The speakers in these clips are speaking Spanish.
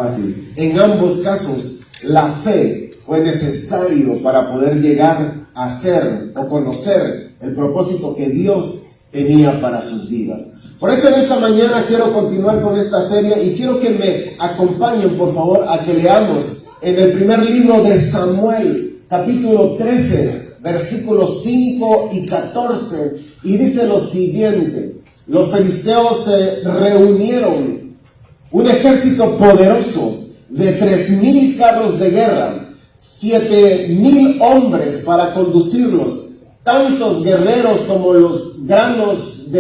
fácil. En ambos casos, la fe fue necesario para poder llegar a ser o conocer el propósito que Dios tenía para sus vidas. Por eso en esta mañana quiero continuar con esta serie y quiero que me acompañen, por favor, a que leamos en el primer libro de Samuel, capítulo 13, versículos 5 y 14, y dice lo siguiente: los filisteos se reunieron, un ejército poderoso de 3,000 carros de guerra, 7,000 hombres para conducirlos, tantos guerreros como los granos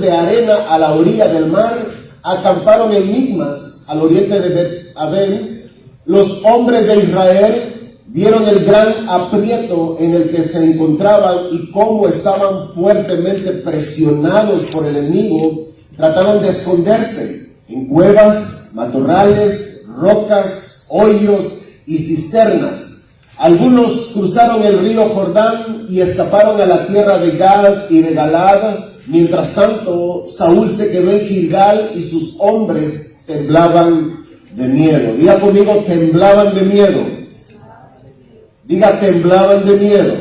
de arena a la orilla del mar, acamparon en Micmas, al oriente de Bet-Aven. Los hombres de Israel vieron el gran aprieto en el que se encontraban y cómo estaban fuertemente presionados por el enemigo. Trataron de esconderse en cuevas, matorrales, rocas, hoyos y cisternas. Algunos cruzaron el río Jordán y escaparon a la tierra de Gad y de Galad. Mientras tanto, Saúl se quedó en Gilgal y sus hombres temblaban de miedo. Diga conmigo, temblaban de miedo. Diga, temblaban de miedo.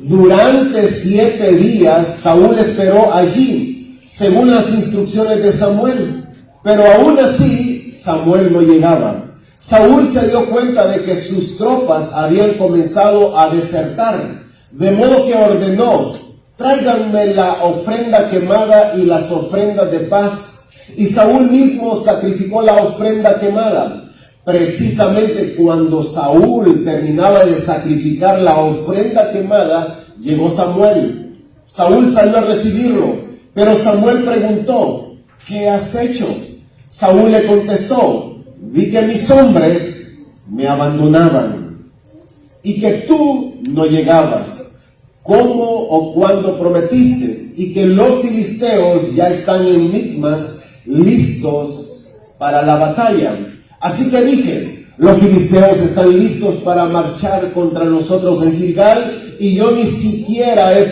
Durante 7 días, Saúl esperó allí, según las instrucciones de Samuel. Pero aún así, Samuel no llegaba. Saúl se dio cuenta de que sus tropas habían comenzado a desertar, de modo que ordenó: tráiganme la ofrenda quemada y las ofrendas de paz. Y Saúl mismo sacrificó la ofrenda quemada. Precisamente cuando Saúl terminaba de sacrificar la ofrenda quemada, llegó Samuel. Saúl salió a recibirlo, pero Samuel preguntó: ¿qué has hecho? Saúl le contestó: vi que mis hombres me abandonaban y que tú no llegabas, como o cuando prometiste, y que los filisteos ya están en Micmas, listos para la batalla. Así que dije: los filisteos están listos para marchar contra nosotros en Gilgal, y yo ni siquiera he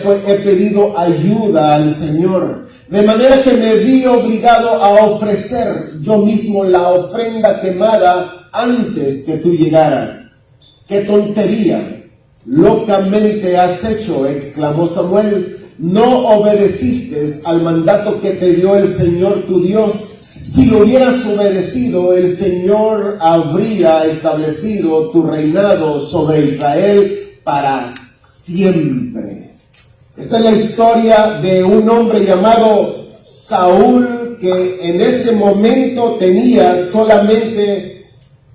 pedido ayuda al Señor. De manera que me vi obligado a ofrecer yo mismo la ofrenda quemada antes que tú llegaras. ¡Qué tontería! Locamente has hecho, exclamó Samuel. No obedeciste al mandato que te dio el Señor tu Dios. Si lo hubieras obedecido, el Señor habría establecido tu reinado sobre Israel para siempre. Esta es la historia de un hombre llamado Saúl, que en ese momento tenía solamente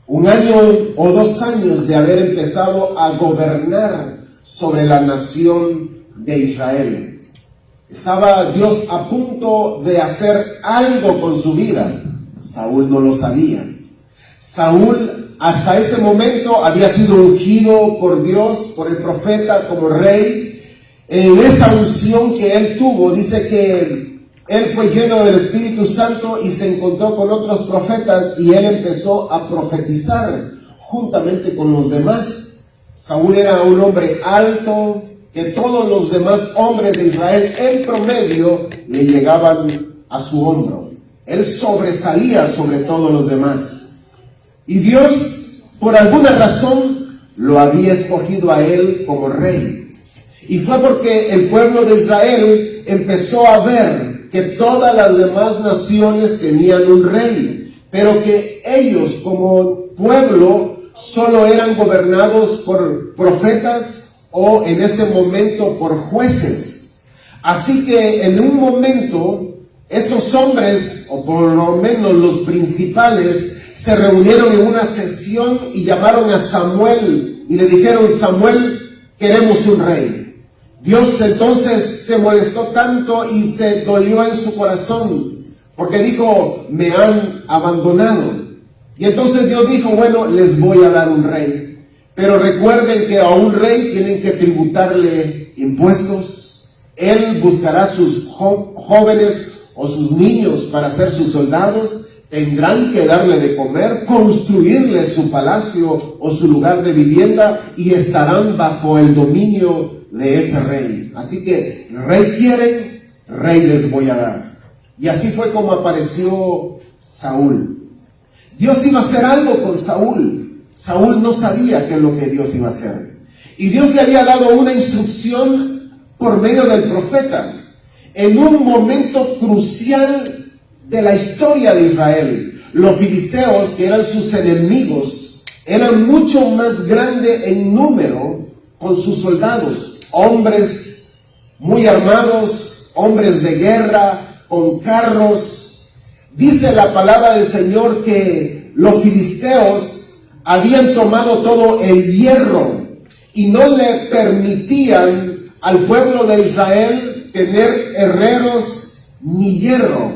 1 año o 2 años de haber empezado a gobernar sobre la nación de Israel. Estaba Dios a punto de hacer algo con su vida. Saúl no lo sabía. Saúl hasta ese momento había sido ungido por Dios, por el profeta, como rey. En esa unción que él tuvo, dice que él fue lleno del Espíritu Santo y se encontró con otros profetas y él empezó a profetizar juntamente con los demás. Saúl era un hombre alto, que todos los demás hombres de Israel en promedio le llegaban a su hombro. Él sobresalía sobre todos los demás. Y Dios, por alguna razón, lo había escogido a él como rey. Y fue porque el pueblo de Israel empezó a ver que todas las demás naciones tenían un rey, pero que ellos como pueblo solo eran gobernados por profetas o en ese momento por jueces. Así que en un momento estos hombres, o por lo menos los principales, se reunieron en una sesión y llamaron a Samuel y le dijeron: Samuel, queremos un rey. Dios entonces se molestó tanto y se dolió en su corazón, porque dijo: me han abandonado. Y entonces Dios dijo: bueno, les voy a dar un rey. Pero recuerden que a un rey tienen que tributarle impuestos. Él buscará sus jóvenes o sus niños para ser sus soldados. Tendrán que darle de comer, construirle su palacio o su lugar de vivienda, y estarán bajo el dominio de ese rey. Así que rey quieren, rey les voy a dar. Y así fue como apareció Saúl. Dios iba a hacer algo con Saúl. Saúl no sabía qué es lo que Dios iba a hacer. Y Dios le había dado una instrucción por medio del profeta en un momento crucial de la historia de Israel. Los filisteos, que eran sus enemigos, eran mucho más grandes en número con sus soldados, hombres muy armados, hombres de guerra, con carros. Dice la palabra del Señor que los filisteos habían tomado todo el hierro y no le permitían al pueblo de Israel tener herreros ni hierro.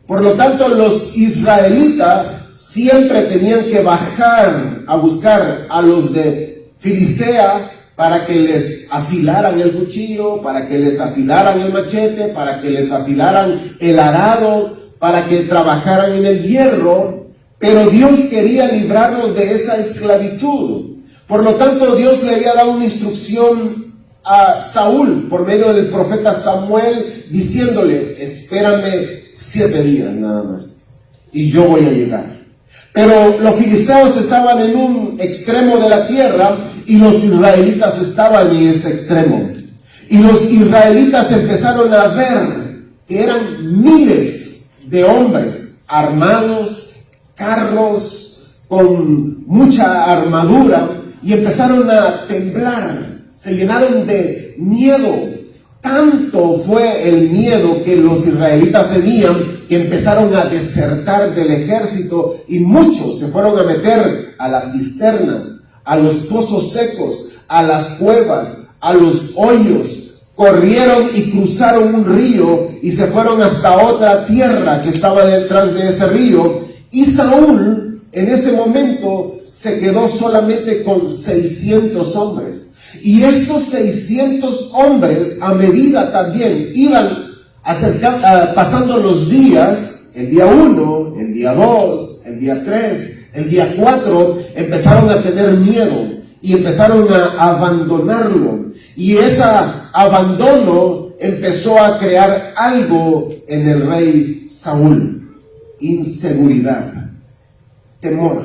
Por lo tanto, los israelitas siempre tenían que bajar a buscar a los de Filistea para que les afilaran el cuchillo, para que les afilaran el machete, para que les afilaran el arado, para que trabajaran en el hierro. Pero Dios quería librarlos de esa esclavitud. Por lo tanto, Dios le había dado una instrucción a Saúl por medio del profeta Samuel, diciéndole: espérame 7 días nada más y yo voy a llegar. Pero los filisteos estaban en un extremo de la tierra y los israelitas estaban en este extremo. Y los israelitas empezaron a ver que eran miles de hombres armados, carros con mucha armadura, y empezaron a temblar, se llenaron de miedo. Tanto fue el miedo que los israelitas tenían que empezaron a desertar del ejército, y muchos se fueron a meter a las cisternas, a los pozos secos, a las cuevas, a los hoyos. Corrieron y cruzaron un río y se fueron hasta otra tierra que estaba detrás de ese río. Y Saúl en ese momento se quedó solamente con 600 hombres. Y estos 600 hombres, a medida también iban pasando los días, el día 1, el día 2, el día 3, el día 4, empezaron a tener miedo y empezaron a abandonarlo. Y ese abandono empezó a crear algo en el rey Saúl: inseguridad, temor.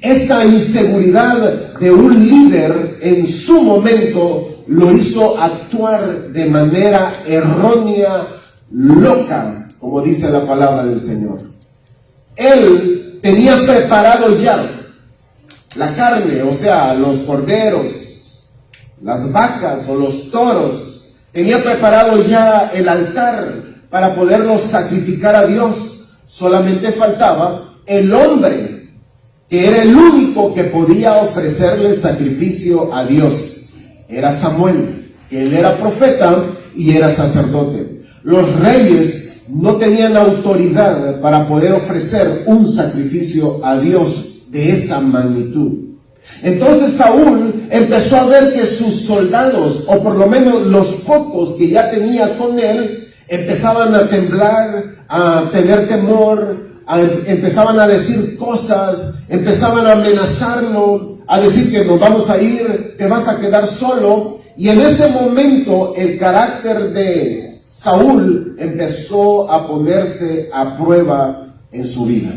Esta inseguridad de un líder en su momento lo hizo actuar de manera errónea, loca, como dice la palabra del Señor. Él tenía preparado ya la carne, o sea, los corderos, las vacas o los toros. Tenía preparado ya el altar para poderlos sacrificar a Dios. Solamente faltaba el hombre, que era el único que podía ofrecerle sacrificio a Dios. Era Samuel, que él era profeta y era sacerdote. Los reyes no tenían autoridad para poder ofrecer un sacrificio a Dios de esa magnitud. Entonces Saúl empezó a ver que sus soldados, o por lo menos los pocos que ya tenía con él, empezaban a temblar, a tener temor, empezaban a decir cosas, empezaban a amenazarlo, a decir que nos vamos a ir, te vas a quedar solo. Y en ese momento el carácter de Saúl empezó a ponerse a prueba en su vida.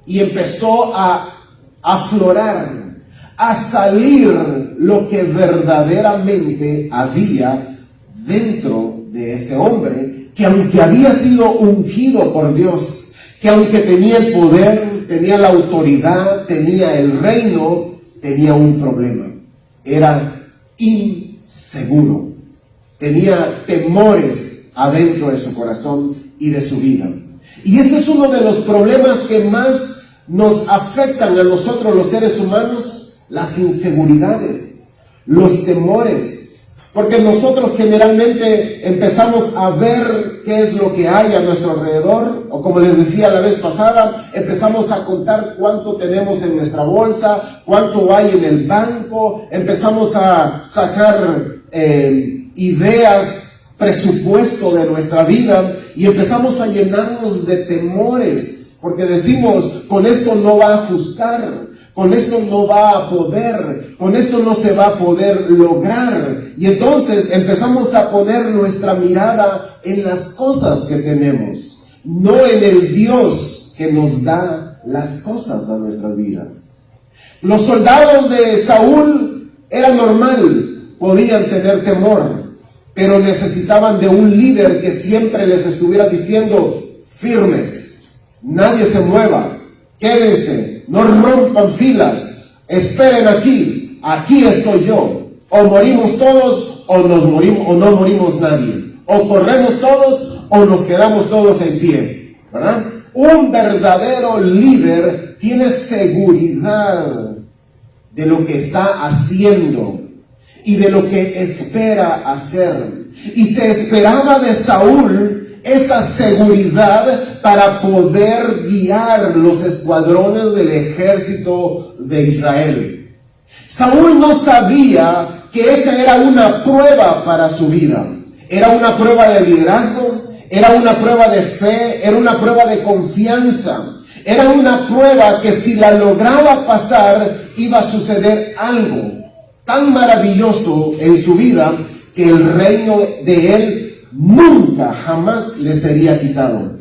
Y empezó a aflorar, a salir lo que verdaderamente había dentro de ese hombre, que aunque había sido ungido por Dios, que aunque tenía el poder, tenía la autoridad, tenía el reino, tenía un problema: era inseguro, tenía temores adentro de su corazón y de su vida. Y este es uno de los problemas que más nos afectan a nosotros los seres humanos: las inseguridades, los temores. Porque nosotros generalmente empezamos a ver qué es lo que hay a nuestro alrededor, o como les decía la vez pasada, empezamos a contar cuánto tenemos en nuestra bolsa, cuánto hay en el banco, empezamos a sacar ideas, presupuesto de nuestra vida, y empezamos a llenarnos de temores, porque decimos: con esto no va a ajustar, con esto no va a poder, con esto no se va a poder lograr. Y entonces empezamos a poner nuestra mirada en las cosas que tenemos, no en el Dios que nos da las cosas a nuestra vida. Los soldados de Saúl era normal, podían tener temor, pero necesitaban de un líder que siempre les estuviera diciendo: firmes, nadie se mueva, quédense, no rompan filas, esperen aquí, aquí estoy yo. O morimos todos o nos morimos, o no morimos nadie. O corremos todos o nos quedamos todos en pie, ¿verdad? Un verdadero líder tiene seguridad de lo que está haciendo y de lo que espera hacer. Y se esperaba de Saúl esa seguridad para poder guiar los escuadrones del ejército de Israel. Saúl no sabía que esa era una prueba para su vida. Era una prueba de liderazgo, era una prueba de fe, era una prueba de confianza. Era una prueba que si la lograba pasar, iba a suceder algo tan maravilloso en su vida que el reino de él nunca, jamás le sería quitado.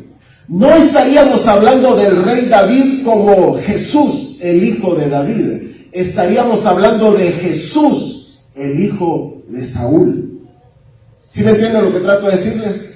No estaríamos hablando del rey David como Jesús, el hijo de David. Estaríamos hablando de Jesús, el hijo de Saúl. ¿Sí me entienden lo que trato de decirles?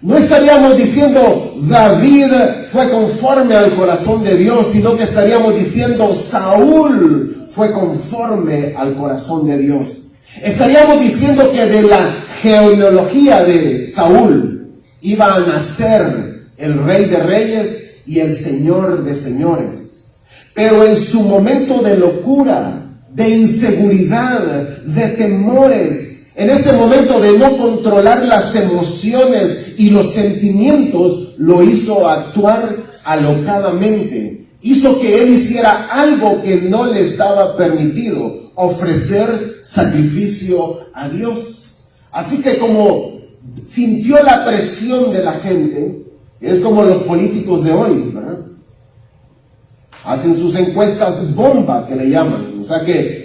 No estaríamos diciendo David fue conforme al corazón de Dios, sino que estaríamos diciendo Saúl fue conforme al corazón de Dios. Estaríamos diciendo que de la genealogía de Saúl iba a nacer el rey de reyes y el señor de señores. Pero en su momento de locura, de inseguridad, de temores, en ese momento de no controlar las emociones y los sentimientos, lo hizo actuar alocadamente. Hizo que él hiciera algo que no le estaba permitido: ofrecer sacrificio a Dios. Así que como sintió la presión de la gente, es como los políticos de hoy, ¿verdad? Hacen sus encuestas bomba, que le llaman. O sea que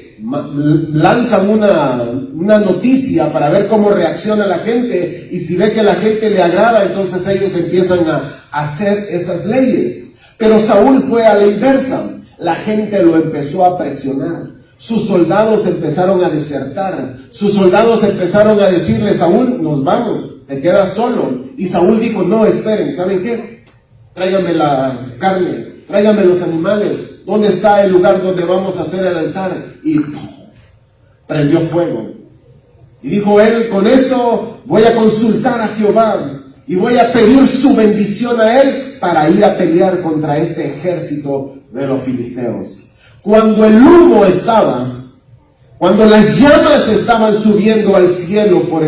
lanzan una noticia para ver cómo reacciona la gente, y si ve que la gente le agrada, entonces ellos empiezan a hacer esas leyes. Pero Saúl fue a la inversa. La gente lo empezó a presionar. Sus soldados empezaron a desertar. Sus soldados empezaron a decirle: Saúl, nos vamos, te quedas solo. Y Saúl dijo: no, esperen, ¿saben qué? Tráiganme la carne, tráiganme los animales. ¿Dónde está el lugar donde vamos a hacer el altar? Y prendió fuego. Y dijo él: con esto voy a consultar a Jehová y voy a pedir su bendición a él para ir a pelear contra este ejército de los filisteos. Cuando el humo estaba, cuando las llamas estaban subiendo al cielo por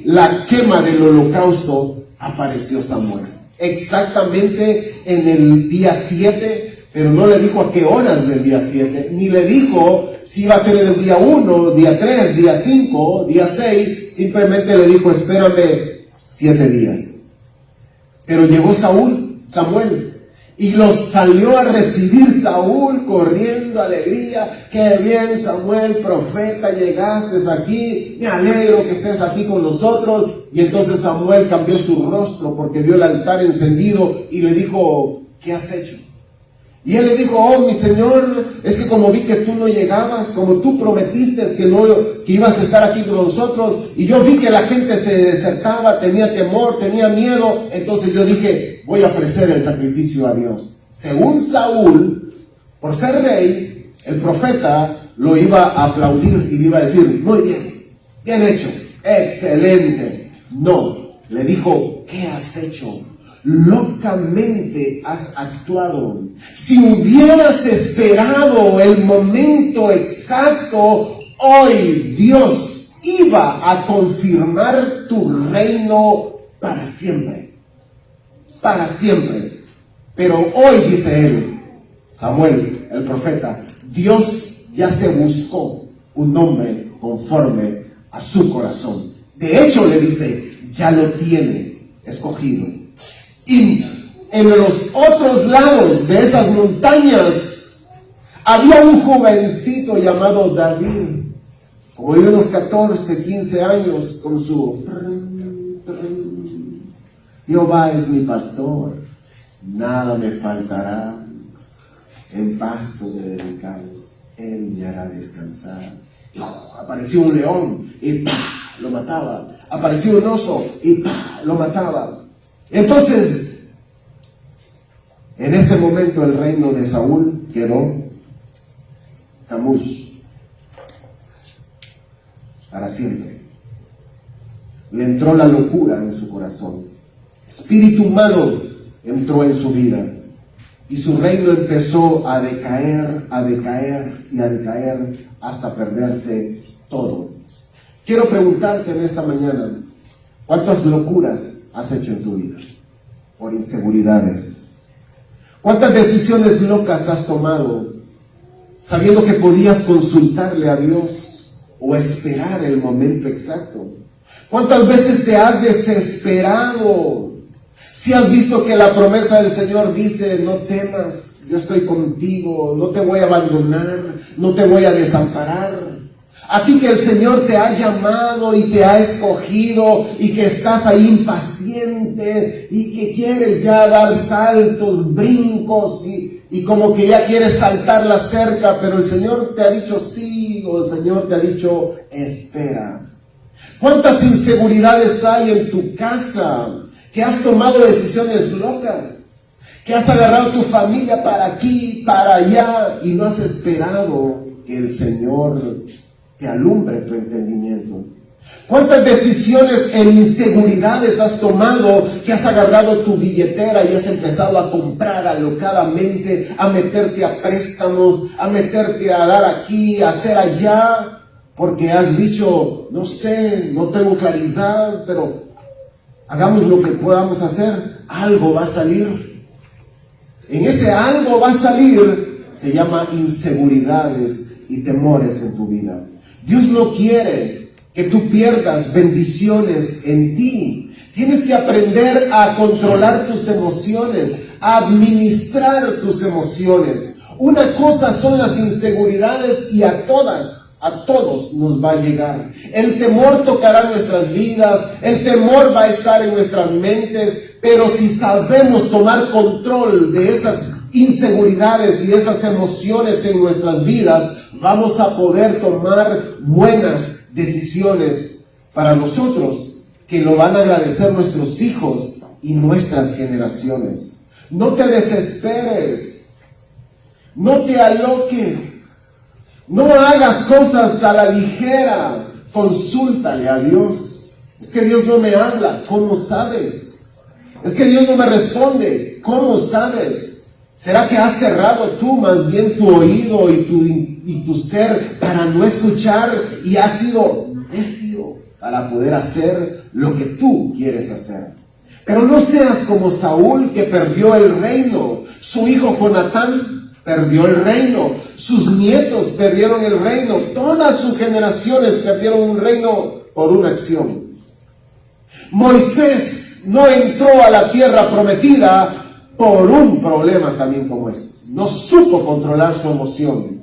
la quema del holocausto, apareció Samuel. Exactamente en el día 7, pero no le dijo a qué horas del día 7, ni le dijo si iba a ser en el día 1, día 3, día 5, día 6, simplemente le dijo: espérame 7 días. Pero llegó Samuel, y los salió a recibir Saúl corriendo, alegría. Qué bien, Samuel, profeta, llegaste aquí, me alegro que estés aquí con nosotros. Y entonces Samuel cambió su rostro porque vio el altar encendido y le dijo: ¿qué has hecho? Y él le dijo: oh, mi señor, es que como vi que tú no llegabas, como tú prometiste que ibas a estar aquí con nosotros, y yo vi que la gente se desertaba, tenía temor, tenía miedo, entonces yo dije: voy a ofrecer el sacrificio a Dios. Según Saúl, por ser rey, el profeta lo iba a aplaudir y le iba a decir: muy bien, bien hecho, excelente. No, le dijo: ¿qué has hecho? Locamente has actuado. Si hubieras esperado el momento exacto, hoy Dios iba a confirmar tu reino para siempre. Para siempre. Pero hoy, dice él, Samuel, el profeta, Dios ya se buscó un hombre conforme a su corazón. De hecho, le dice: ya lo tiene escogido. Y en los otros lados de esas montañas Había un jovencito llamado David, como de unos 14, 15 años, con su Jehová es mi pastor, nada me faltará, en pasto de delicados, él me hará descansar. Y, apareció un león y lo mataba, apareció un oso y lo mataba. Entonces, en ese momento el reino de Saúl quedó camush para siempre. Le entró la locura en su corazón. Espíritu malo entró en su vida y su reino empezó a decaer, a decaer y a decaer hasta perderse todo. Quiero preguntarte en esta mañana, ¿cuántas locuras has hecho en tu vida por inseguridades? ¿Cuántas decisiones locas has tomado sabiendo que podías consultarle a Dios o esperar el momento exacto? ¿Cuántas veces te has desesperado? Si has visto que la promesa del Señor dice, no temas, yo estoy contigo, no te voy a abandonar, no te voy a desamparar. A ti que el Señor te ha llamado y te ha escogido y que estás ahí impaciente y que quieres ya dar saltos, brincos y como que ya quieres saltar la cerca, pero el Señor te ha dicho sí o el Señor te ha dicho espera. ¿Cuántas inseguridades hay en tu casa? Que has tomado decisiones locas, que has agarrado tu familia para aquí, para allá y no has esperado que el Señor te alumbre tu entendimiento. ¿Cuántas decisiones en inseguridades has tomado que has agarrado tu billetera y has empezado a comprar alocadamente, a meterte a préstamos, a meterte a dar aquí, a hacer allá, porque has dicho, no sé, no tengo claridad, pero hagamos lo que podamos hacer, algo va a salir. En ese algo va a salir, se llama inseguridades y temores en tu vida. Dios no quiere que tú pierdas bendiciones en ti. Tienes que aprender a controlar tus emociones, a administrar tus emociones. Una cosa son las inseguridades y a todos nos va a llegar. El temor tocará nuestras vidas, el temor va a estar en nuestras mentes, pero si sabemos tomar control de esas inseguridades y esas emociones en nuestras vidas, vamos a poder tomar buenas decisiones para nosotros, que lo van a agradecer nuestros hijos y nuestras generaciones. No te desesperes, no te aloques. No hagas cosas a la ligera, consúltale a Dios. Es que Dios no me habla, ¿cómo sabes? Es que Dios no me responde, ¿cómo sabes? ¿Será que has cerrado tú más bien tu oído y tu ser para no escuchar y has sido necio para poder hacer lo que tú quieres hacer? Pero no seas como Saúl, que perdió el reino. Su hijo Jonatán perdió el reino, sus nietos perdieron el reino, todas sus generaciones perdieron un reino por una acción. Moisés no entró a la tierra prometida por un problema también como este. No supo controlar su emoción,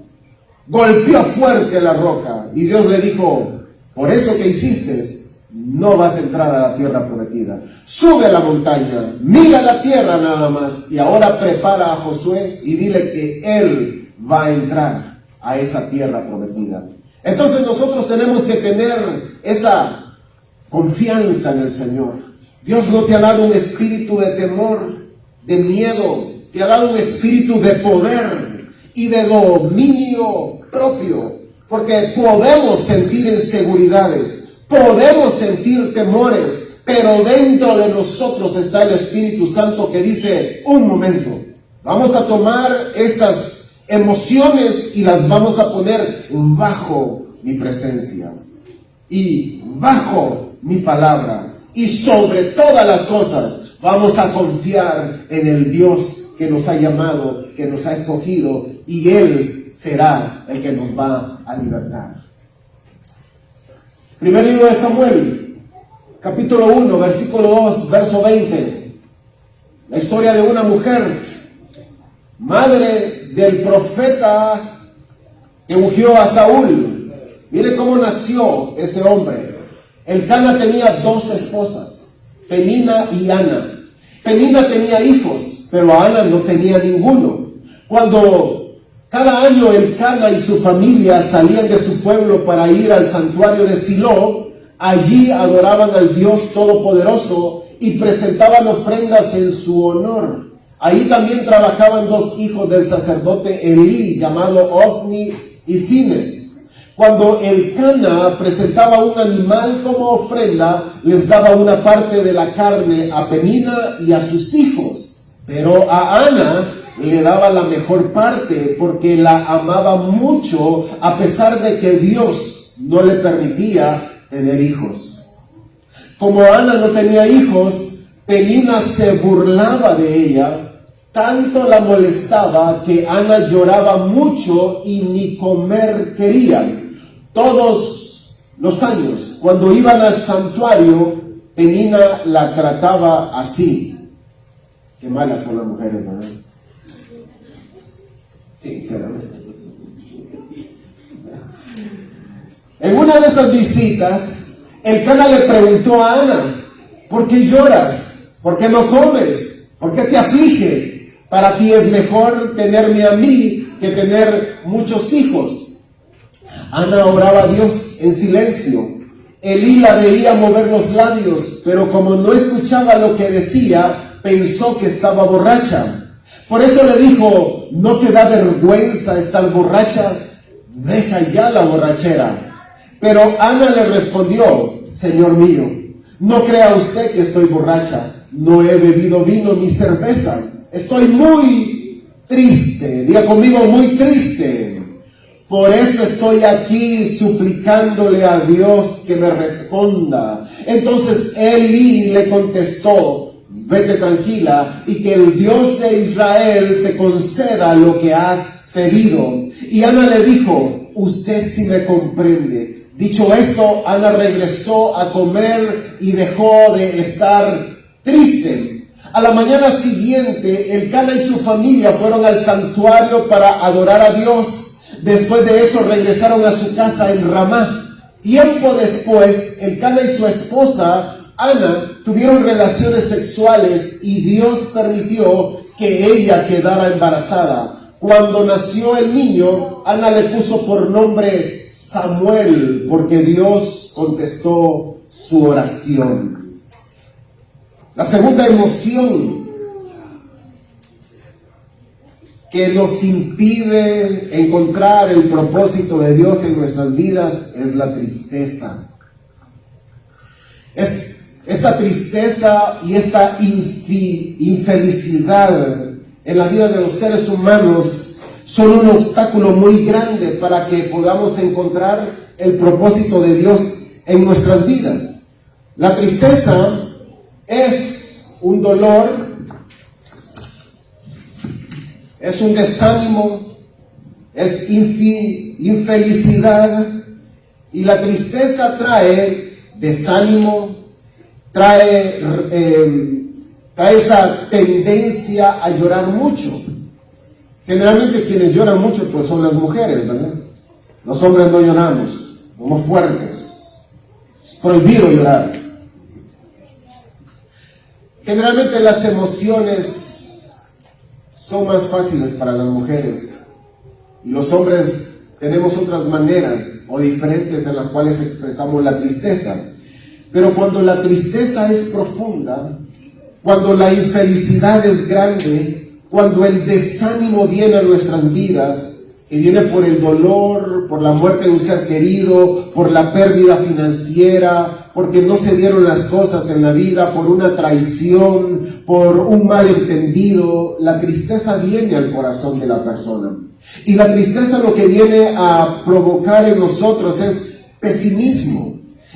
golpeó fuerte la roca y Dios le dijo, por eso que hiciste, no vas a entrar a la tierra prometida. Sube a la montaña, mira la tierra nada más y ahora prepara a Josué y dile que él va a entrar a esa tierra prometida. Entonces nosotros tenemos que tener esa confianza en el Señor. Dios no te ha dado un espíritu de temor, de miedo, te ha dado un espíritu de poder y de dominio propio, porque podemos sentir inseguridades, podemos sentir temores, pero dentro de nosotros está el Espíritu Santo que dice, un momento, vamos a tomar estas emociones y las vamos a poner bajo mi presencia y bajo mi palabra, y sobre todas las cosas vamos a confiar en el Dios que nos ha llamado, que nos ha escogido, y Él será el que nos va a libertar. Primer libro de Samuel, capítulo 1, versículo 2, verso 20. La historia de una mujer, madre del profeta que ungió a Saúl. Mire cómo nació ese hombre. Elcana tenía 2 esposas, Penina y Ana. Penina tenía hijos, pero Ana no tenía ninguno. Cuando cada año Elcana y su familia salían de su pueblo para ir al santuario de Silo, allí adoraban al Dios Todopoderoso y presentaban ofrendas en su honor. Ahí también trabajaban 2 hijos del sacerdote Elí, llamado Ofni y Fines. Cuando Elcana presentaba un animal como ofrenda, les daba una parte de la carne a Penina y a sus hijos. Pero a Ana le daba la mejor parte porque la amaba mucho, a pesar de que Dios no le permitía tener hijos. Como Ana no tenía hijos, Penina se burlaba de ella. Tanto la molestaba que Ana lloraba mucho y ni comer quería. Todos los años, cuando iban al santuario, Penina la trataba así. Qué malas son las mujeres, ¿verdad? Sinceramente. En una de esas visitas, Elcana le preguntó a Ana: ¿por qué lloras? ¿Por qué no comes? ¿Por qué te afliges? Para ti es mejor tenerme a mí que tener muchos hijos. Ana oraba a Dios en silencio. Elí la veía mover los labios, pero como no escuchaba lo que decía, pensó que estaba borracha. Por eso le dijo: ¿no te da vergüenza estar borracha? Deja ya la borrachera. Pero Ana le respondió: Señor mío, no crea usted que estoy borracha. No he bebido vino ni cerveza. Estoy muy triste. Diga conmigo: muy triste. Por eso estoy aquí suplicándole a Dios que me responda. Entonces Elí le contestó: vete tranquila y que el Dios de Israel te conceda lo que has pedido. Y Ana le dijo: usted sí me comprende. Dicho esto, Ana regresó a comer y dejó de estar triste. A la mañana siguiente, Elcana y su familia fueron al santuario para adorar a Dios. Después de eso regresaron a su casa en Ramá. Tiempo después, Elcana y su esposa Ana tuvieron relaciones sexuales y Dios permitió que ella quedara embarazada. Cuando nació el niño, Ana le puso por nombre Samuel, porque Dios contestó su oración. La segunda emoción que nos impide encontrar el propósito de Dios en nuestras vidas es la tristeza. Esta tristeza y esta infelicidad en la vida de los seres humanos son un obstáculo muy grande para que podamos encontrar el propósito de Dios en nuestras vidas. La tristeza es un dolor, es un desánimo, es infelicidad, y la tristeza trae desánimo, trae esa tendencia a llorar mucho. Generalmente quienes lloran mucho pues son las mujeres, ¿verdad? Los hombres no lloramos, somos fuertes, es prohibido llorar. Generalmente las emociones son más fáciles para las mujeres y los hombres tenemos otras maneras o diferentes en las cuales expresamos la tristeza. Pero cuando la tristeza es profunda, cuando la infelicidad es grande, cuando el desánimo viene a nuestras vidas, que viene por el dolor, por la muerte de un ser querido, por la pérdida financiera, porque no se dieron las cosas en la vida, por una traición, por un malentendido, la tristeza viene al corazón de la persona. Y la tristeza lo que viene a provocar en nosotros es pesimismo.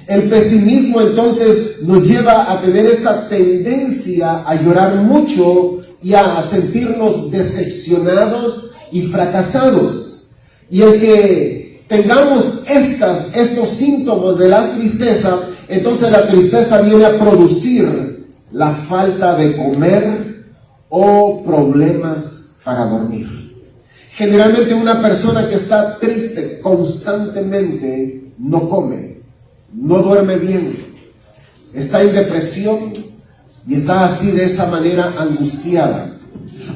El pesimismo entonces nos lleva a tener esa tendencia a llorar mucho y a sentirnos decepcionados y fracasados. Y el que tengamos estos síntomas de la tristeza, entonces la tristeza viene a producir la falta de comer o problemas para dormir. Generalmente una persona que está triste constantemente no come, no duerme bien, está en depresión y está así de esa manera angustiada.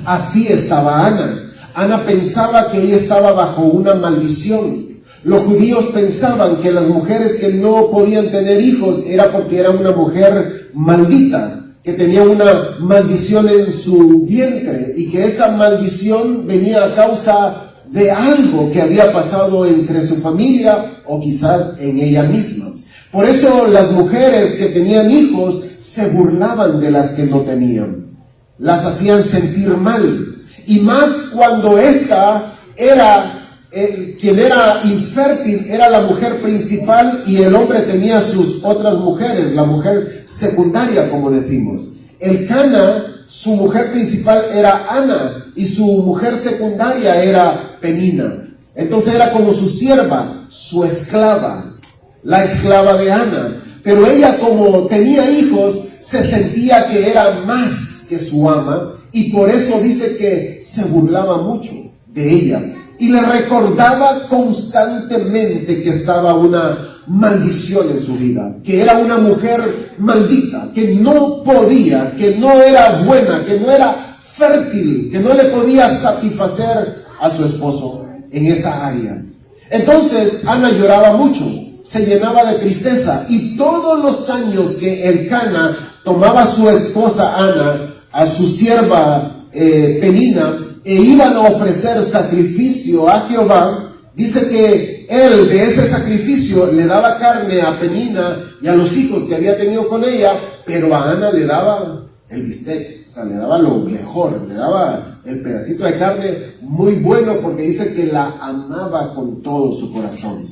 Así estaba Ana. Ana pensaba que ella estaba bajo una maldición. Los judíos pensaban que las mujeres que no podían tener hijos era porque era una mujer maldita, que tenía una maldición en su vientre y que esa maldición venía a causa de algo que había pasado entre su familia o quizás en ella misma. Por eso las mujeres que tenían hijos se burlaban de las que no tenían, las hacían sentir mal, y más cuando esta era quien era infértil, era la mujer principal y el hombre tenía sus otras mujeres, la mujer secundaria, como decimos. El Cana, su mujer principal era Ana y su mujer secundaria era Penina. Entonces era como su sierva, su esclava, la esclava de Ana. Pero ella, como tenía hijos, se sentía que era más que su ama y por eso dice que se burlaba mucho de ella. Y le recordaba constantemente que estaba una maldición en su vida, que era una mujer maldita, que no podía, que no era buena, que no era fértil, que no le podía satisfacer a su esposo en esa área. Entonces Ana lloraba mucho, se llenaba de tristeza, y todos los años que el Cana tomaba a su esposa Ana, a su sierva Penina, e iban a ofrecer sacrificio a Jehová, dice que él de ese sacrificio le daba carne a Penina y a los hijos que había tenido con ella, pero a Ana le daba el bistec, o sea, le daba lo mejor, le daba el pedacito de carne muy bueno, porque dice que la amaba con todo su corazón.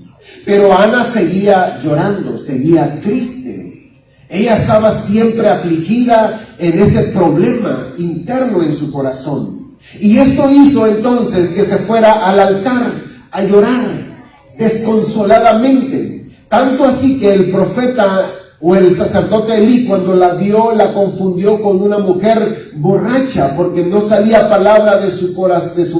Pero Ana seguía llorando, seguía triste. Ella estaba siempre afligida en ese problema interno en su corazón. Y esto hizo entonces que se fuera al altar a llorar desconsoladamente. Tanto así que el profeta o el sacerdote Elí, cuando la vio, la confundió con una mujer borracha, porque no salía palabra de su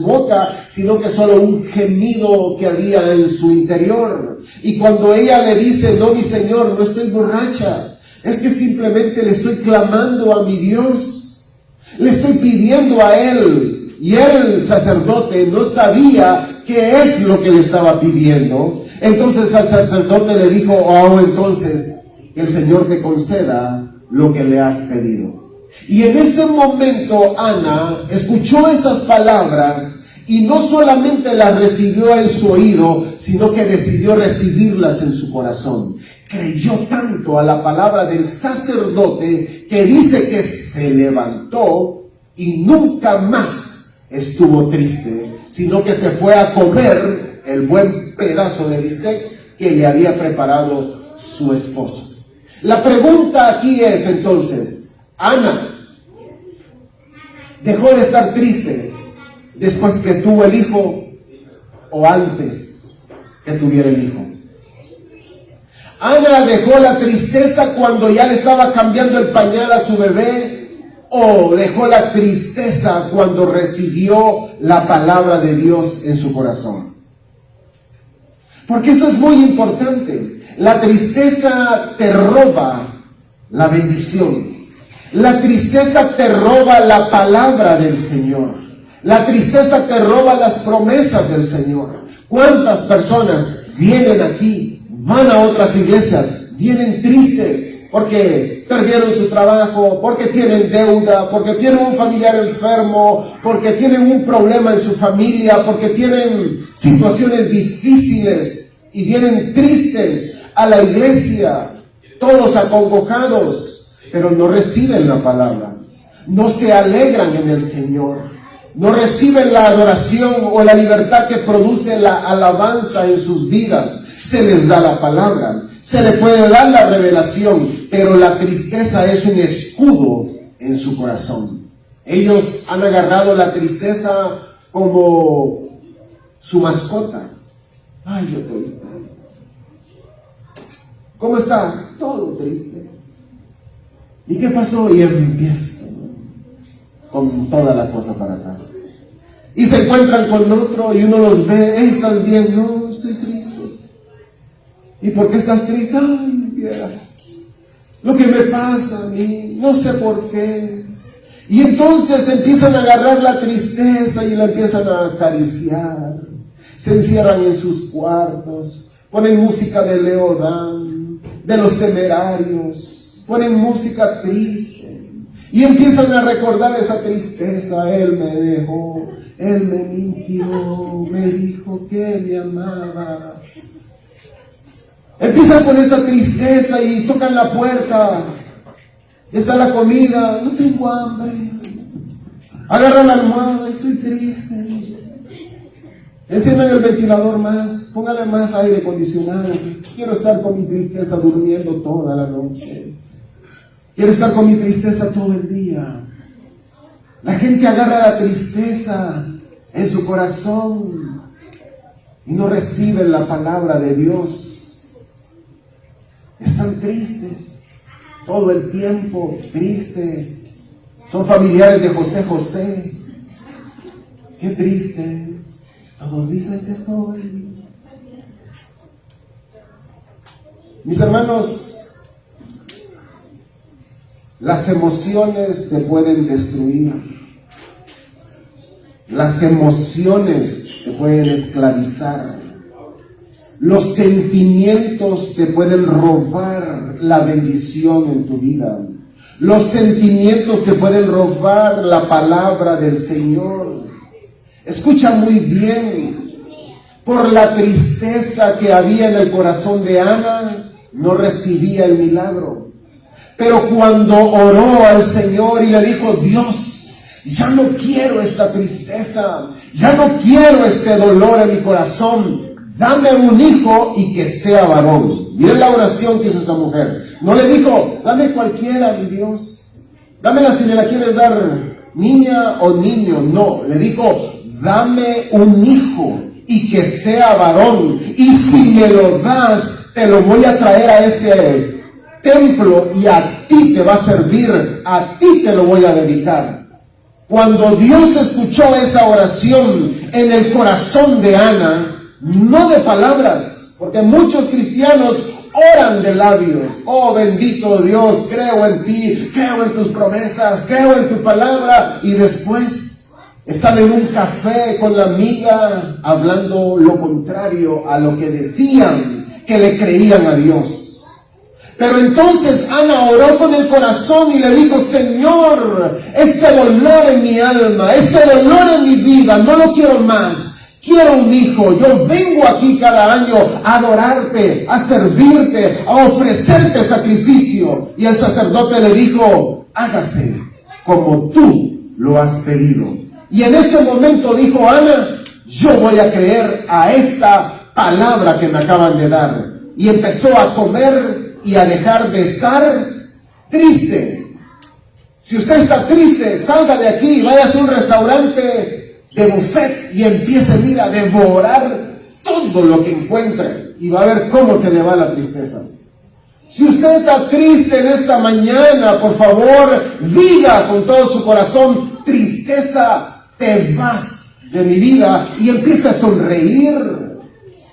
boca, sino que solo un gemido que había en su interior. Y cuando ella le dice: no, mi señor, no estoy borracha, es que simplemente le estoy clamando a mi Dios, le estoy pidiendo a Él. Y el sacerdote no sabía qué es lo que le estaba pidiendo. Entonces al sacerdote le dijo: oh, entonces que el Señor te conceda lo que le has pedido. Y en ese momento Ana escuchó esas palabras y no solamente las recibió en su oído, sino que decidió recibirlas en su corazón. Creyó tanto a la palabra del sacerdote que dice que se levantó y nunca más estuvo triste, sino que se fue a comer el buen pedazo de bistec que le había preparado su esposo. La pregunta aquí es entonces: Ana dejó de estar triste después que tuvo el hijo o antes que tuviera el hijo. Ana dejó la tristeza cuando ya le estaba cambiando el pañal a su bebé, o dejó la tristeza cuando recibió la palabra de Dios en su corazón. Porque eso es muy importante. La tristeza te roba la bendición. La tristeza te roba la palabra del Señor. La tristeza te roba las promesas del Señor. ¿Cuántas personas vienen aquí, van a otras iglesias, vienen tristes porque perdieron su trabajo, porque tienen deuda, porque tienen un familiar enfermo, porque tienen un problema en su familia, porque tienen situaciones difíciles y vienen tristes a la iglesia, todos acongojados, pero no reciben la palabra, no se alegran en el Señor, no reciben la adoración o la libertad que produce la alabanza en sus vidas. Se les da la palabra, se le puede dar la revelación, pero la tristeza es un escudo en su corazón. Ellos han agarrado la tristeza como su mascota. Ay, yo triste. ¿Cómo está? Todo triste. ¿Y qué pasó? Y empieza con toda la cosa para atrás. Y se encuentran con otro y uno los ve, hey, ¿estás bien? No, estoy triste. ¿Y por qué estás triste? Ay, viera, lo que me pasa a mí, no sé por qué. Y entonces empiezan a agarrar la tristeza y la empiezan a acariciar. Se encierran en sus cuartos, ponen música de Leo Dan, de Los Temerarios, ponen música triste y empiezan a recordar esa tristeza. Él me dejó, él me mintió, me dijo que me amaba. Empiezan con esa tristeza y tocan la puerta. Ya está la comida, no tengo hambre. Agarran la almohada, estoy triste. Enciendan el ventilador más, póngale más aire acondicionado. Quiero estar con mi tristeza durmiendo toda la noche. Quiero estar con mi tristeza todo el día. La gente agarra la tristeza en su corazón y no reciben la palabra de Dios. Están tristes todo el tiempo, triste. Son familiares de José. Qué triste. Todos dicen que estoy. Mis hermanos, las emociones te pueden destruir. Las emociones te pueden esclavizar. Los sentimientos te pueden robar la bendición en tu vida. Los sentimientos te pueden robar la palabra del Señor. Escucha muy bien. Por la tristeza que había en el corazón de Ana, no recibía el milagro. Pero cuando oró al Señor y le dijo, Dios, ya no quiero esta tristeza, ya no quiero este dolor en mi corazón, dame un hijo y que sea varón. Miren la oración que hizo esta mujer. No le dijo, dame cualquiera, mi Dios. Dámela si me la quieres dar niña o niño. No, le dijo, dame un hijo y que sea varón. Y si me lo das, te lo voy a traer a este templo y a ti te va a servir, a ti te lo voy a dedicar. Cuando Dios escuchó esa oración en el corazón de Ana, no de palabras, porque muchos cristianos oran de labios. Oh, bendito Dios, creo en ti, creo en tus promesas, creo en tu palabra. Y después están en un café con la amiga hablando lo contrario a lo que decían que le creían a Dios. Pero entonces Ana oró con el corazón y le dijo, Señor, este dolor en mi alma, este dolor en mi vida, no lo quiero más. Quiero un hijo. Yo vengo aquí cada año a adorarte, a servirte, a ofrecerte sacrificio. Y el sacerdote le dijo, hágase como tú lo has pedido. Y en ese momento dijo Ana, yo voy a creer a esta palabra que me acaban de dar. Y empezó a comer y a dejar de estar triste. Si usted está triste, salga de aquí, vaya a un restaurante de buffet y empiece a devorar todo lo que encuentre y va a ver cómo se le va la tristeza. Si usted está triste en esta mañana, por favor, diga con todo su corazón, tristeza, te vas de mi vida, y empiece a sonreír,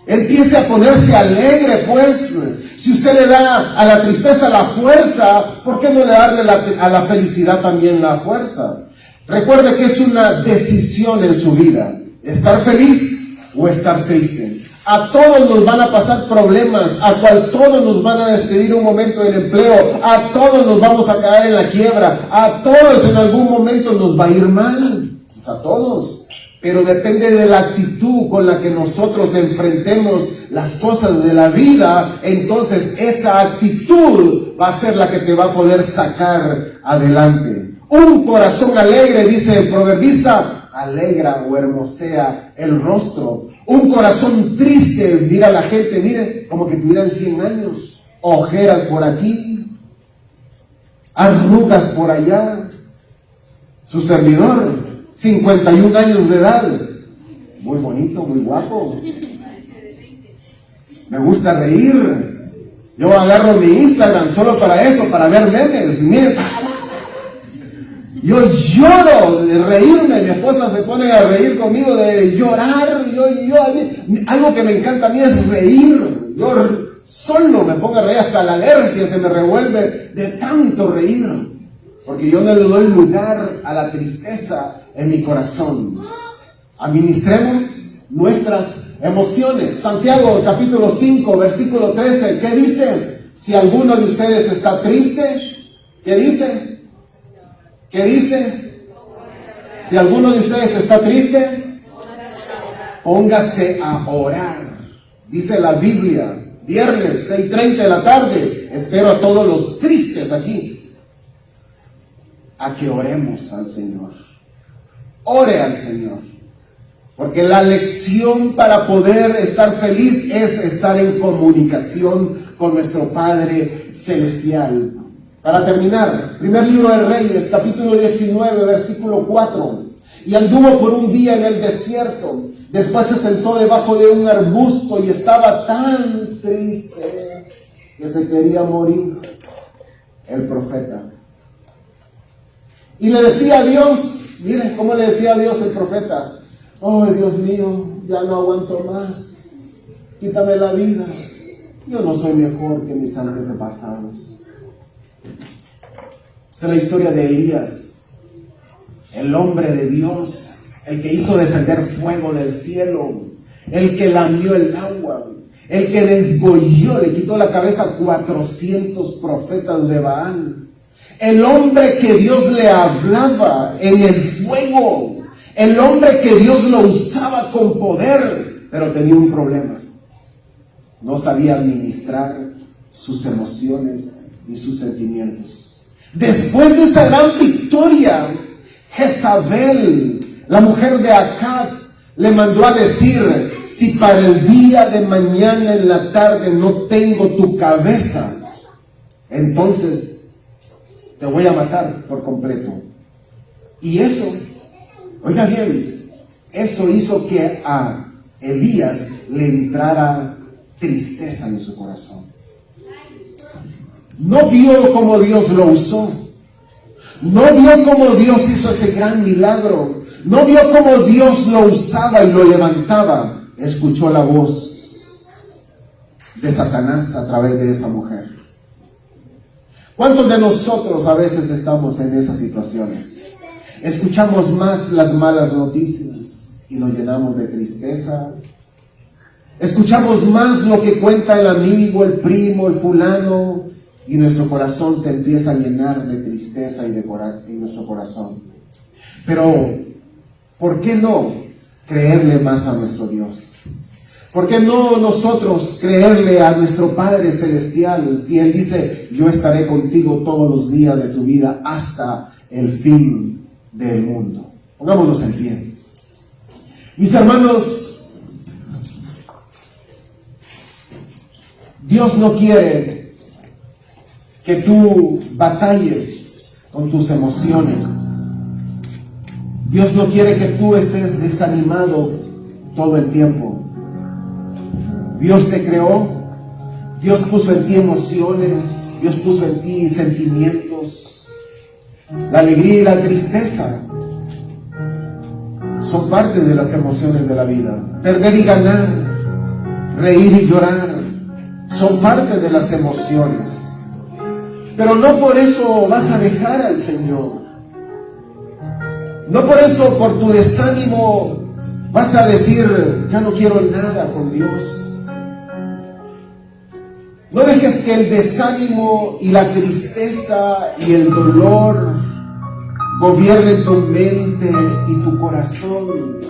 empiece a ponerse alegre, pues. Si usted le da a la tristeza la fuerza, ¿por qué no le darle a la felicidad también la fuerza? Recuerde que es una decisión en su vida, estar feliz o estar triste. A todos nos van a pasar problemas, a todos nos van a despedir un momento del empleo, a todos nos vamos a caer en la quiebra, a todos en algún momento nos va a ir mal, pues a todos. Pero depende de la actitud con la que nosotros enfrentemos las cosas de la vida, entonces esa actitud va a ser la que te va a poder sacar adelante. Un corazón alegre, dice el proverbista, alegra o hermosea el rostro. Un corazón triste, mira a la gente, mire, como que tuvieran 100 años, ojeras por aquí, arrugas por allá. Su servidor, 51 años de edad, muy bonito, muy guapo, me gusta reír. Yo agarro mi Instagram solo para eso, para ver memes. Miren, Yo lloro de reírme, mi esposa se pone a reír conmigo de llorar, algo que me encanta a mí es reír. Yo solo me pongo a reír, hasta la alergia se me revuelve de tanto reír, porque yo no le doy lugar a la tristeza en mi corazón. Administremos nuestras emociones. Santiago capítulo 5 versículo 13, ¿qué dice? Si alguno de ustedes está triste, ¿qué dice? ¿Qué dice? Si alguno de ustedes está triste, póngase a orar. Dice la Biblia, viernes 6:30 de la tarde, espero a todos los tristes aquí, a que oremos al Señor. Ore al Señor. Porque la lección para poder estar feliz es estar en comunicación con nuestro Padre Celestial. Para terminar, primer libro de Reyes, capítulo 19, versículo 4. Y anduvo por un día en el desierto. Después se sentó debajo de un arbusto y estaba tan triste que se quería morir el profeta. Y le decía a Dios, miren cómo le decía a Dios el profeta: oh Dios mío, ya no aguanto más, quítame la vida, yo no soy mejor que mis antepasados. Esa es la historia de Elías, el hombre de Dios, el que hizo descender fuego del cielo, el que lamió el agua, el que desgolló, le quitó la cabeza a 400 profetas de Baal, el hombre que Dios le hablaba en el fuego, el hombre que Dios lo usaba con poder, pero tenía un problema: no sabía administrar sus emociones y sus sentimientos. Después de esa gran victoria, Jezabel, la mujer de Acab, le mandó a decir: si para el día de mañana en la tarde no tengo tu cabeza, entonces te voy a matar por completo. Y eso, oiga bien, eso hizo que a Elías le entrara tristeza en su corazón. No vio cómo Dios lo usó, no vio cómo Dios hizo ese gran milagro, no vio cómo Dios lo usaba y lo levantaba. Escuchó la voz de Satanás a través de esa mujer. ¿Cuántos de nosotros a veces estamos en esas situaciones? Escuchamos más las malas noticias y nos llenamos de tristeza. Escuchamos más lo que cuenta el amigo, el primo, el fulano, y nuestro corazón se empieza a llenar de tristeza y de coraje en nuestro corazón. Pero, ¿por qué no creerle más a nuestro Dios? ¿Por qué no nosotros creerle a nuestro Padre Celestial si Él dice: yo estaré contigo todos los días de tu vida hasta el fin del mundo? Pongámonos en pie. Mis hermanos, Dios no quiere que tú batalles con tus emociones. Dios no quiere que tú estés desanimado todo el tiempo. Dios te creó, Dios puso en ti emociones, Dios puso en ti sentimientos. La alegría y la tristeza son parte de las emociones de la vida. Perder y ganar, reír y llorar, son parte de las emociones. Pero no por eso vas a dejar al Señor. No por eso, por tu desánimo, vas a decir: ya no quiero nada con Dios. No dejes que el desánimo y la tristeza y el dolor gobiernen tu mente y tu corazón.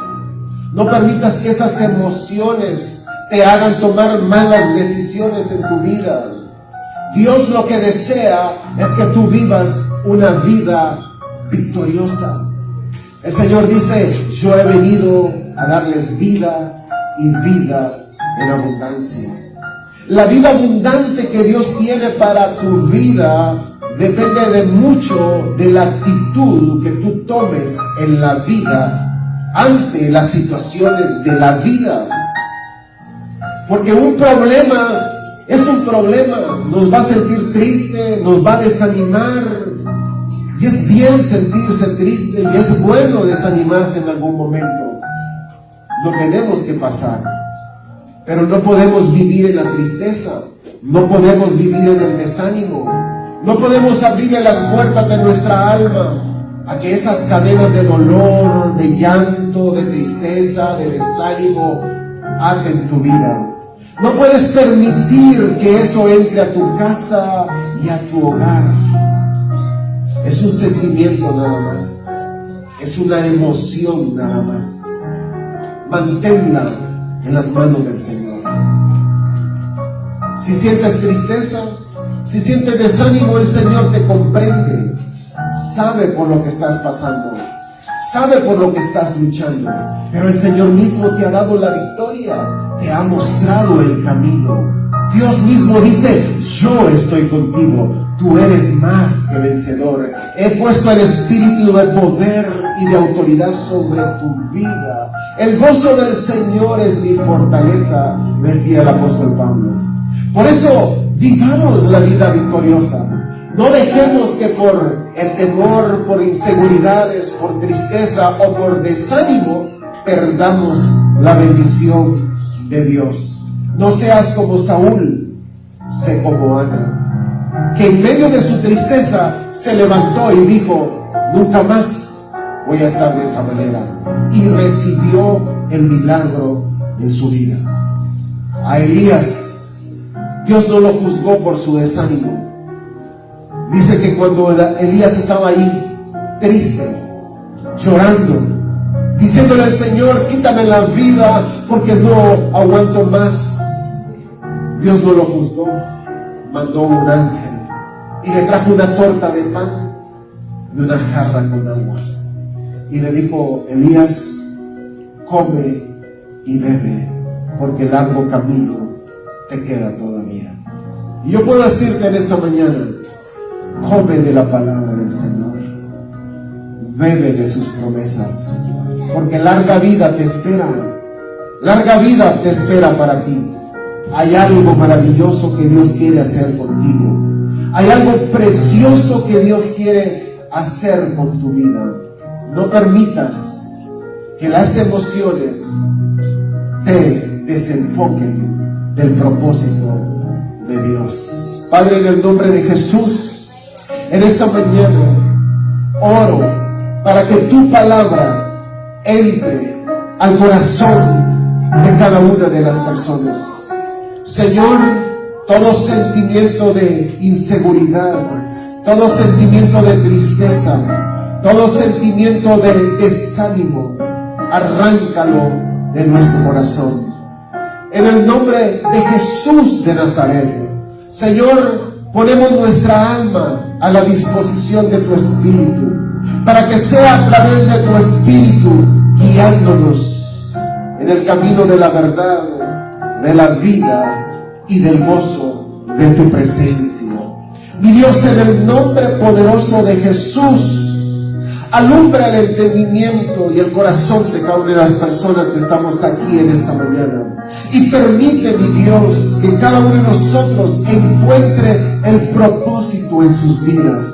No permitas que esas emociones te hagan tomar malas decisiones en tu vida. Dios lo que desea es que tú vivas una vida victoriosa. El Señor dice: yo he venido a darles vida y vida en abundancia. La vida abundante que Dios tiene para tu vida depende de mucho de la actitud que tú tomes en la vida ante las situaciones de la vida. Porque un problema es un problema, nos va a sentir triste, nos va a desanimar, y Y es bien sentirse triste y es bueno desanimarse en algún momento. Lo tenemos que pasar. Pero no podemos vivir en la tristeza. No podemos vivir en el desánimo. No podemos abrirle las puertas de nuestra alma a que esas cadenas de dolor, de llanto, de tristeza, de desánimo aten tu vida. No puedes permitir que eso entre a tu casa y a tu hogar. Es un sentimiento nada más. Es una emoción nada más. Manténla en las manos del Señor. Si sientes tristeza, si sientes desánimo, el Señor te comprende. Sabe por lo que estás pasando. Sabe por lo que estás luchando. Pero el Señor mismo te ha dado la victoria. Te ha mostrado el camino. Dios mismo dice: yo estoy contigo. Tú eres más que vencedor. He puesto el espíritu de poder y de autoridad sobre tu vida. El gozo del Señor es mi fortaleza, decía el apóstol Pablo. Por eso, vivamos la vida victoriosa. No dejemos que por el temor, por inseguridades, por tristeza o por desánimo, perdamos la bendición de Dios. No seas como Saúl, sé como Ana, que en medio de su tristeza se levantó y dijo: nunca más voy a estar de esa manera. Y recibió el milagro en su vida. A Elías, Dios no lo juzgó por su desánimo. Dice que cuando Elías estaba ahí, triste, llorando, diciéndole al Señor: quítame la vida porque no aguanto más, Dios no lo juzgó. Mandó un ángel y le trajo una torta de pan y una jarra con agua. Y le dijo: Elías, come y bebe, porque largo camino te queda todavía. Y yo puedo decirte en esta mañana: come de la palabra del Señor, bebe de sus promesas, porque larga vida te espera. Larga vida te espera para ti. Hay algo maravilloso que Dios quiere hacer contigo. Hay algo precioso que Dios quiere hacer con tu vida. No permitas que las emociones te desenfoquen del propósito de Dios. Padre, en el nombre de Jesús, en esta mañana oro para que tu palabra entre al corazón de cada una de las personas. Señor, todo sentimiento de inseguridad, todo sentimiento de tristeza, todo sentimiento de desánimo, arráncalo de nuestro corazón. En el nombre de Jesús de Nazaret, Señor, ponemos nuestra alma a la disposición de tu Espíritu, para que sea a través de tu Espíritu guiándonos en el camino de la verdad, de la vida y del gozo de tu presencia. Mi Dios, en el nombre poderoso de Jesús, alumbra el entendimiento y el corazón de cada una de las personas que estamos aquí en esta mañana. Y permite, mi Dios, que cada uno de nosotros encuentre el propósito en sus vidas.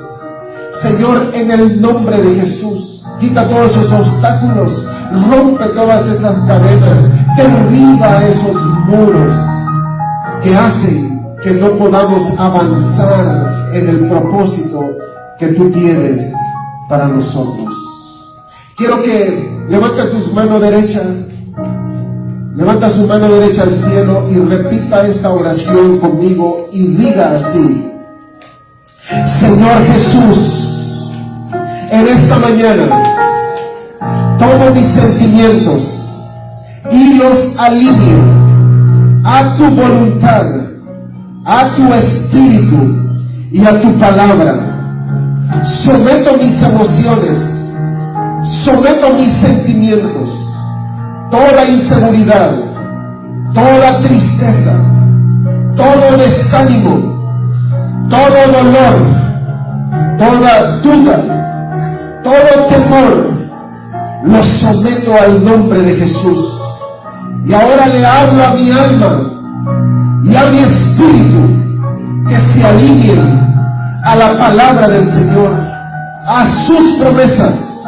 Señor, en el nombre de Jesús, quita todos esos obstáculos, rompe todas esas cadenas, derriba esos muros que hacen que no podamos avanzar en el propósito que tú tienes para nosotros. Quiero que levanta tus manos derechas, levanta su mano derecha al cielo y repita esta oración conmigo y diga así: Señor Jesús, en esta mañana tomo mis sentimientos y los alineo a tu voluntad, a tu espíritu y a tu palabra. Someto mis emociones, someto mis sentimientos, toda inseguridad, toda tristeza, todo desánimo, todo dolor, toda duda, todo temor, lo someto al nombre de Jesús. Y ahora le hablo a mi alma y a mi espíritu que se alineen a la palabra del Señor. a sus promesas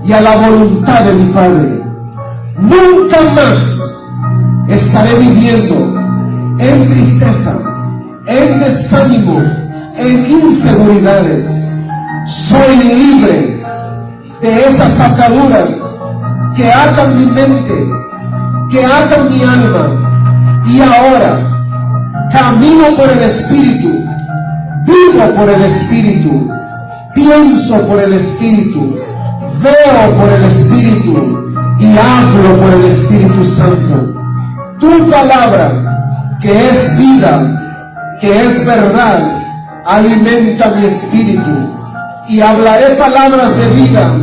y a la voluntad de mi Padre. Nunca más estaré viviendo en tristeza, en desánimo, en inseguridades. Soy libre de esas ataduras que atan mi mente, que atan mi alma. Y ahora camino por el Espíritu, vivo por el Espíritu, pienso por el Espíritu, veo por el Espíritu y hablo por el Espíritu Santo. Tu palabra, que es vida, que es verdad, alimenta mi espíritu. Y hablaré palabras de vida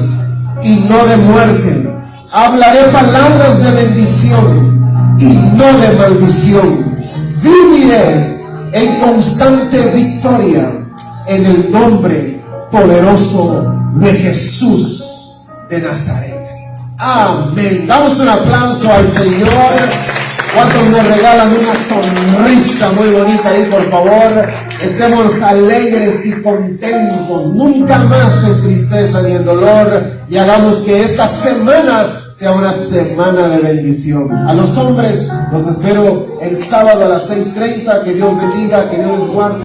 y no de muerte. Hablaré palabras de bendición y no de maldición. Viviré en constante victoria en el nombre poderoso de Jesús de Nazaret. Amén. Damos un aplauso al Señor. ¿Cuántos me regalan una sonrisa muy bonita ahí, por favor? Estemos alegres y contentos, nunca más en tristeza ni en dolor, y hagamos que esta semana sea una semana de bendición. A los hombres los espero el sábado a las 6:30. Que Dios bendiga, que Dios les guarde.